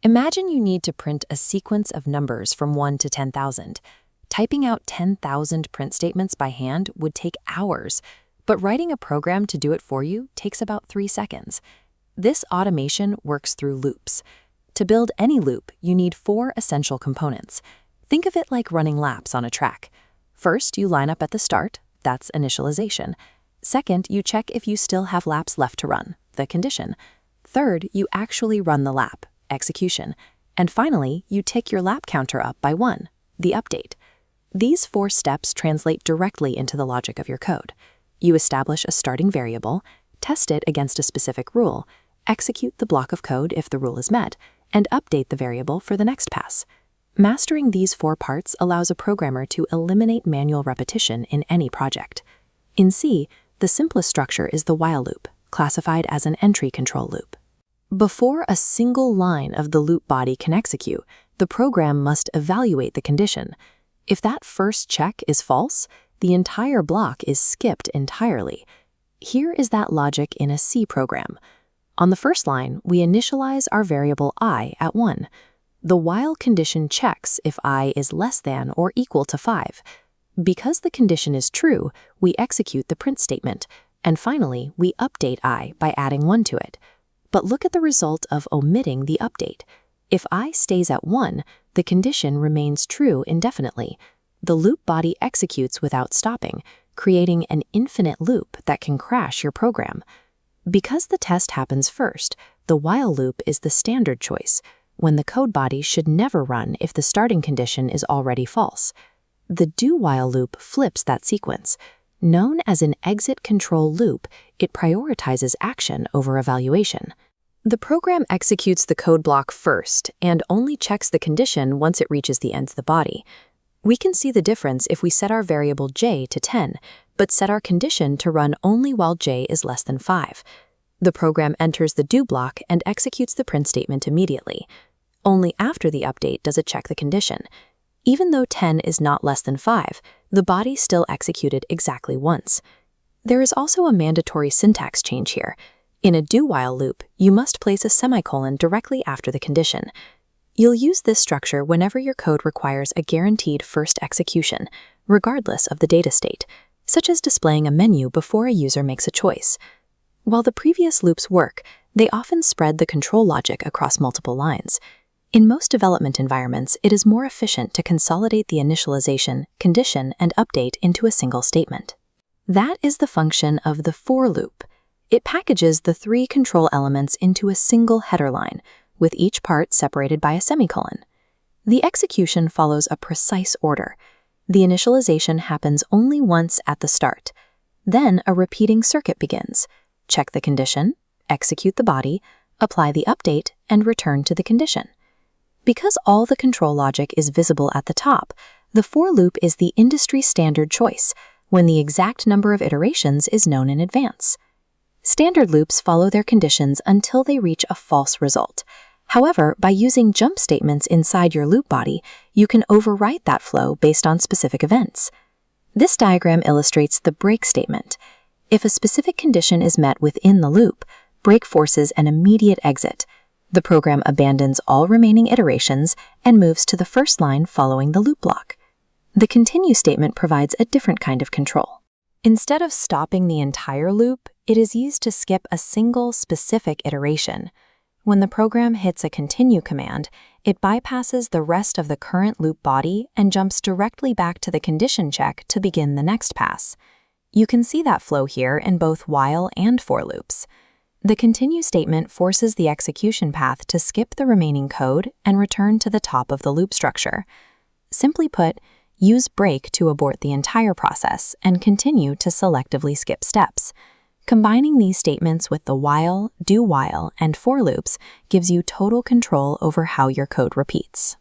Imagine you need to print a sequence of numbers from 1 to 10,000. Typing out 10,000 print statements by hand would take hours, but writing a program to do it for you takes about 3 seconds. This automation works through loops. To build any loop, you need 4 essential components. Think of it like running laps on a track. First, you line up at the start. That's initialization. Second, you check if you still have laps left to run, the condition. Third, you actually run the lap, execution. And finally, you tick your lap counter up by 1, the update. These 4 steps translate directly into the logic of your code. You establish a starting variable, test it against a specific rule, execute the block of code if the rule is met, and update the variable for the next pass. Mastering these 4 parts allows a programmer to eliminate manual repetition in any project. In C, the simplest structure is the while loop, classified as an entry control loop. Before a single line of the loop body can execute, the program must evaluate the condition. If that first check is false, the entire block is skipped entirely. Here is that logic in a C program. On the first line, we initialize our variable I at 1. The while condition checks if I is less than or equal to 5. Because the condition is true, we execute the print statement, and finally, we update I by adding 1 to it. But look at the result of omitting the update. If I stays at 1, the condition remains true indefinitely. The loop body executes without stopping, creating an infinite loop that can crash your program. Because the test happens first, the while loop is the standard choice, when the code body should never run if the starting condition is already false. The do-while loop flips that sequence. Known as an exit control loop, it prioritizes action over evaluation. The program executes the code block first and only checks the condition once it reaches the end of the body. We can see the difference if we set our variable j to 10, but set our condition to run only while j is less than 5. The program enters the do block and executes the print statement immediately. Only after the update does it check the condition. Even though 10 is not less than 5, the body still executed exactly once. There is also a mandatory syntax change here. In a do-while loop, you must place a semicolon directly after the condition. You'll use this structure whenever your code requires a guaranteed first execution, regardless of the data state, such as displaying a menu before a user makes a choice. While the previous loops work, they often spread the control logic across multiple lines. In most development environments, it is more efficient to consolidate the initialization, condition, and update into a single statement. That is the function of the for loop. It packages the 3 control elements into a single header line, with each part separated by a semicolon. The execution follows a precise order. The initialization happens only once at the start. Then a repeating circuit begins. Check the condition, execute the body, apply the update, and return to the condition. Because all the control logic is visible at the top, the for loop is the industry standard choice when the exact number of iterations is known in advance. Standard loops follow their conditions until they reach a false result. However, by using jump statements inside your loop body, you can overwrite that flow based on specific events. This diagram illustrates the break statement. If a specific condition is met within the loop, break forces an immediate exit. The program abandons all remaining iterations and moves to the first line following the loop block. The continue statement provides a different kind of control. Instead of stopping the entire loop, it is used to skip a single specific iteration. When the program hits a continue command, it bypasses the rest of the current loop body and jumps directly back to the condition check to begin the next pass. You can see that flow here in both while and for loops. The continue statement forces the execution path to skip the remaining code and return to the top of the loop structure. Simply put, use break to abort the entire process and continue to selectively skip steps. Combining these statements with the while, do while, and for loops gives you total control over how your code repeats.